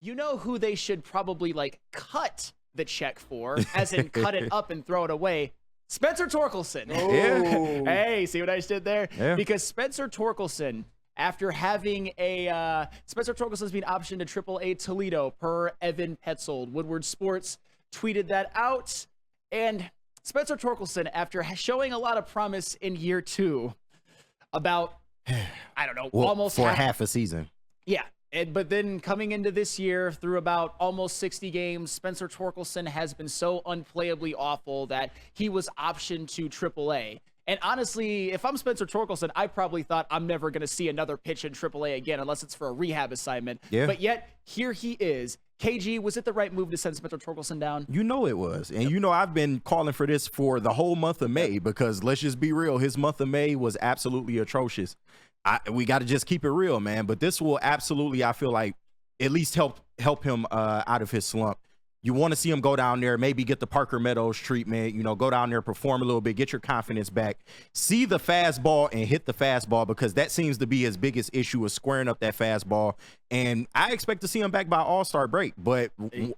You know who they should probably like cut the check for, as in cut it up and throw it away? Spencer Torkelson. Oh. Hey, see what I just did there? Yeah. Because Spencer Torkelson, after having Spencer Torkelson's being optioned to AAA Toledo per Evan Petzold. Woodward Sports tweeted that out. And Spencer Torkelson, after showing a lot of promise in year 2, about, I don't know, almost for half a season. Yeah. But then coming into this year, through about almost 60 games, Spencer Torkelson has been so unplayably awful that he was optioned to AAA. And honestly, if I'm Spencer Torkelson, I probably thought I'm never going to see another pitch in AAA again unless it's for a rehab assignment. Yeah. But yet, here he is. KG, was it the right move to send Spencer Torkelson down? You know it was. And you know I've been calling for this for the whole month of May, because let's just be real, his month of May was absolutely atrocious. We got to just keep it real, man. But this will absolutely, I feel like, at least help him out of his slump. You want to see him go down there, maybe get the Parker Meadows treatment, you know, go down there, perform a little bit, get your confidence back, see the fastball and hit the fastball, because that seems to be his biggest issue, is squaring up that fastball. And I expect to see him back by All-Star break. But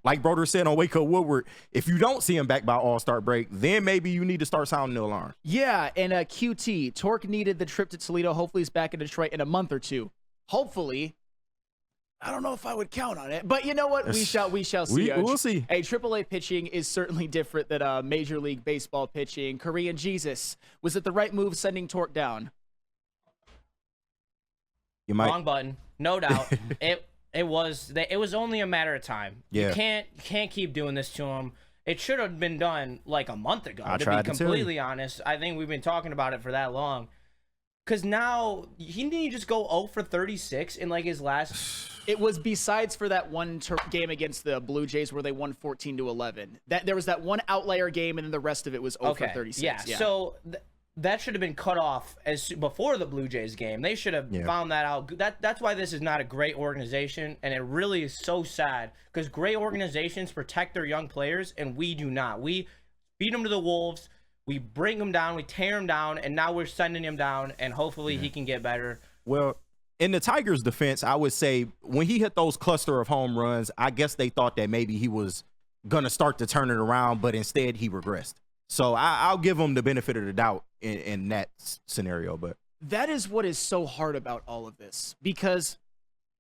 like Broder said on Wake Up Woodward, if you don't see him back by All-Star break, then maybe you need to start sounding the alarm. Yeah, and QT, Torque needed the trip to Toledo. Hopefully he's back in Detroit in a month or two. Hopefully. I don't know if I would count on it, but you know what? We shall see. We'll see. Hey, AAA pitching is certainly different than Major League Baseball pitching. Korean Jesus, was it the right move sending Torque down? You might. Wrong button, no doubt. It was only a matter of time. Yeah. You can't keep doing this to him. It should have been done like a month ago. I To tried be to tell you. completely honest, I think we've been talking about it for that long. Because now he didn't just go 0 for 36 in like his last. It was besides for that one game against the Blue Jays where they won 14-11. That there was that one outlier game, and then the rest of it was 0 for 36. Yeah. So that should have been cut off before the Blue Jays game. They should have found that out. That's why this is not a great organization, and it really is so sad, because great organizations protect their young players, and we do not. We feed them to the wolves. We bring him down, we tear him down, and now we're sending him down, and hopefully he can get better. Well, in the Tigers' defense, I would say when he hit those cluster of home runs, I guess they thought that maybe he was going to start to turn it around, but instead he regressed. So I'll give him the benefit of the doubt in that scenario. But that is what is so hard about all of this, because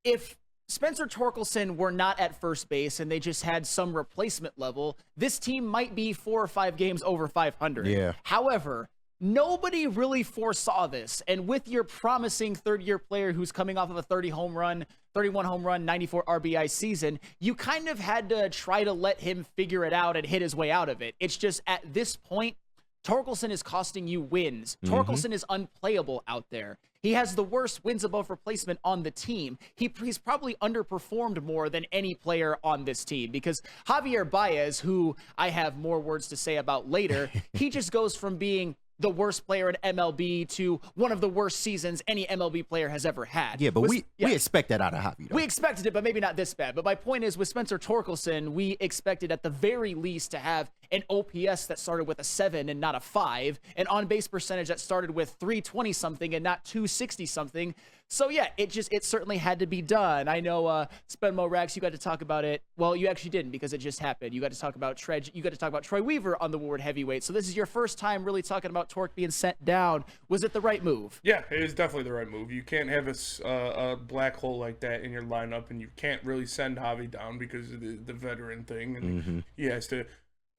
if Spencer Torkelson were not at first base and they just had some replacement level, this team might be 4 or 5 games over 500. Yeah. However, nobody really foresaw this. And with your promising third-year player who's coming off of a 31 home run, 94 RBI season, you kind of had to try to let him figure it out and hit his way out of it. It's just at this point, Torkelson is costing you wins. Torkelson is unplayable out there. He has the worst wins above replacement on the team. He's probably underperformed more than any player on this team, because Javier Baez, who I have more words to say about later, he just goes from being the worst player in MLB to one of the worst seasons any MLB player has ever had. yeah, but we expect that out of Javi, though. We expected it, but maybe not this bad. But my point is, with Spencer Torkelson, we expected at the very least to have an OPS that started with a 7 and not a 5, an on-base percentage that started with 320-something and not 260-something. So yeah, it certainly had to be done. I know, Spenmo Rax, you got to talk about it. Well, you actually didn't, because it just happened. You got to talk about Troy Weaver on the Woodward heavyweight. So this is your first time really talking about Torque being sent down. Was it the right move? Yeah, it is definitely the right move. You can't have a black hole like that in your lineup, and you can't really send Javi down because of the veteran thing, and he has to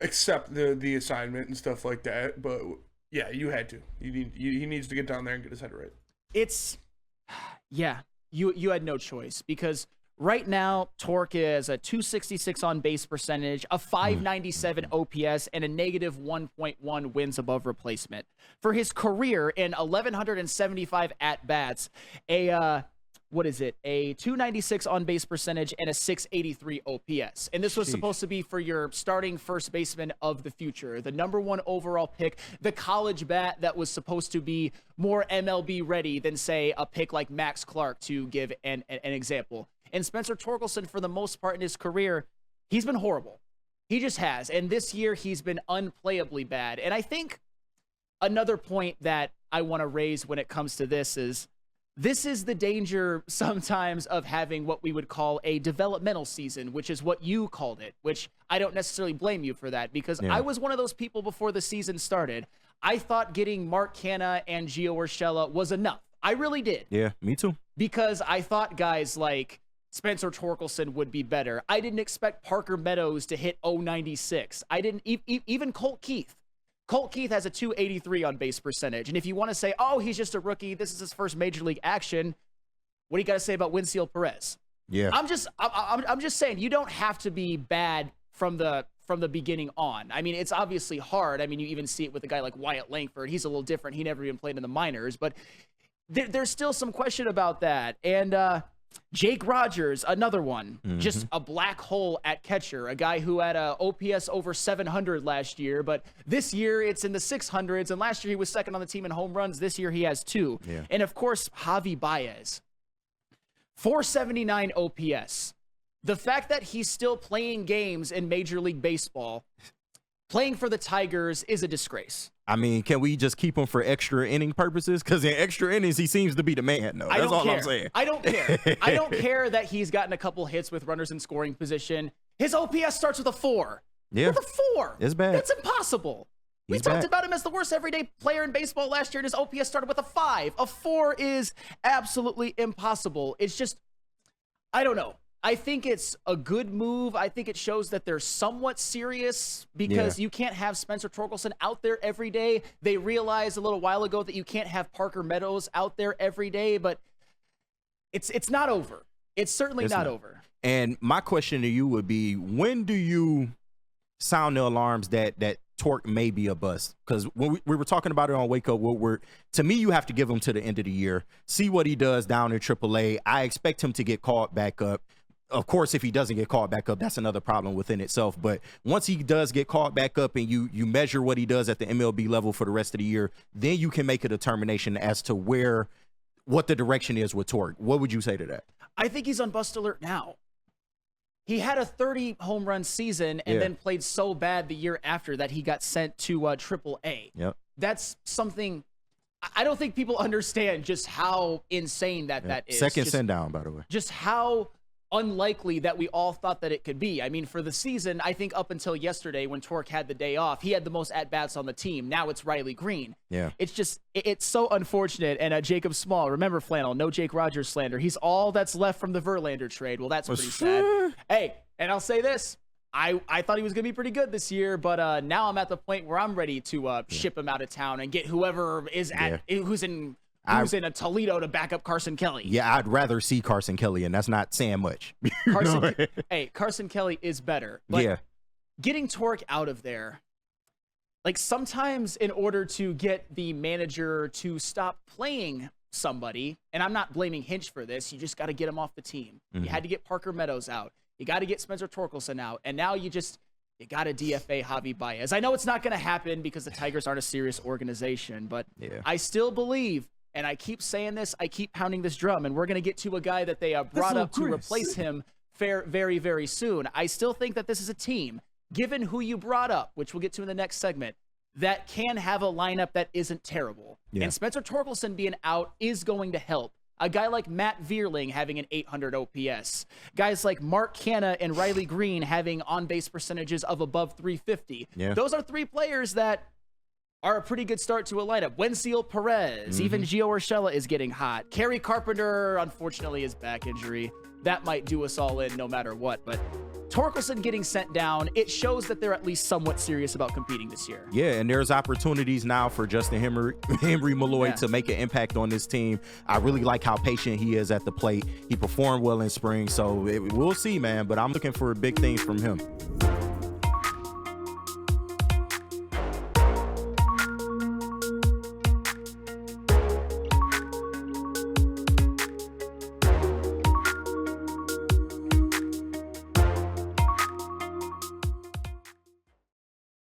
accept the assignment and stuff like that. But yeah, you had to. He needs to get down there and get his head right. You had no choice, because right now Torque is a 266 on base percentage, a 597 OPS, and a negative 1.1 wins above replacement. For his career in 1,175 at bats, a 296 on base percentage and a 683 OPS. And this was supposed to be for your starting first baseman of the future, the #1 overall pick, the college bat that was supposed to be more MLB ready than, say, a pick like Max Clark, to give an example. And Spencer Torkelson, for the most part in his career, he's been horrible. He just has. And this year he's been unplayably bad. And I think another point that I want to raise when it comes to this is this is the danger sometimes of having what we would call a developmental season, which is what you called it, which I don't necessarily blame you for that, because I was one of those people before the season started. I thought getting Mark Canha and Gio Urshela was enough. I really did. Yeah, me too. Because I thought guys like Spencer Torkelson would be better. I didn't expect Parker Meadows to hit 096. I didn't even Colt Keith. Colt Keith has a 283 on base percentage. And if you want to say, oh, he's just a rookie, this is his first major league action, what do you got to say about Winfield Perez? Yeah. I'm just saying, you don't have to be bad from the beginning on. I mean, it's obviously hard. I mean, you even see it with a guy like Wyatt Langford. He's a little different. He never even played in the minors, but there's still some question about that. And Jake Rogers, another one, just a black hole at catcher, a guy who had a OPS over 700 last year, but this year it's in the 600s, and last year he was second on the team in home runs. This year he has 2. Yeah. And of course, Javi Baez, 479 OPS. The fact that he's still playing games in Major League Baseball, playing for the Tigers, is a disgrace. I mean, can we just keep him for extra inning purposes? Because in extra innings, he seems to be the man. No, that's all I'm saying. I don't care. I don't care that he's gotten a couple hits with runners in scoring position. His OPS starts with a 4. Yeah. With a 4. It's bad. That's impossible. We talked about him as the worst everyday player in baseball last year, and his OPS started with a 5. A 4 is absolutely impossible. It's just, I don't know. I think it's a good move. I think it shows that they're somewhat serious, because you can't have Spencer Torkelson out there every day. They realized a little while ago that you can't have Parker Meadows out there every day, but it's not over. It's certainly not over. And my question to you would be, when do you sound the alarms that Torque may be a bust? Because when we were talking about it on Wake Up Woodward, to me, you have to give him to the end of the year, see what he does down in AAA. I expect him to get called back up. Of course, if he doesn't get called back up, that's another problem within itself. But once he does get called back up and you measure what he does at the MLB level for the rest of the year, then you can make a determination as to what the direction is with Torque. What would you say to that? I think he's on bust alert now. He had a 30 home run season and then played so bad the year after that he got sent to AAA. Yep. That's something I don't think people understand, just how insane that is. Second send down, by the way. Just how unlikely that we all thought that it could be. I mean, for the season, I think up until yesterday when Torque had the day off, he had the most at-bats on the team. Now it's Riley Green. Yeah. It's just, it's so unfortunate. And Jacob Small, remember Flannel, no Jake Rogers slander. He's all that's left from the Verlander trade. Well, that's pretty sad. Hey, and I'll say this. I thought he was going to be pretty good this year, but now I'm at the point where I'm ready to ship him out of town and get whoever is who's in a Toledo to back up Carson Kelly. Yeah, I'd rather see Carson Kelly, and that's not saying much. Carson Kelly is better. But getting Torque out of there, like, sometimes in order to get the manager to stop playing somebody, and I'm not blaming Hinch for this, you just got to get him off the team. You had to get Parker Meadows out. You got to get Spencer Torkelson out. And now you got to DFA Javi Baez. I know it's not going to happen because the Tigers aren't a serious organization, but I still believe, and I keep saying this, I keep pounding this drum, and we're going to get to a guy that they brought up to replace him very, very soon. I still think that this is a team, given who you brought up, which we'll get to in the next segment, that can have a lineup that isn't terrible. And Spencer Torkelson being out is going to help. A guy like Matt Vierling having an 800 OPS. Guys like Mark Canha and Riley Green having on-base percentages of above 350. Those are 3 players that are a pretty good start to a lineup. Winfield Perez, even Gio Urshela is getting hot. Kerry Carpenter, unfortunately, his back injury. That might do us all in no matter what. But Torkelson getting sent down, it shows that they're at least somewhat serious about competing this year. Yeah, and there's opportunities now for Justin Henry Malloy to make an impact on this team. I really like how patient he is at the plate. He performed well in spring, so we'll see, man. But I'm looking for big things from him.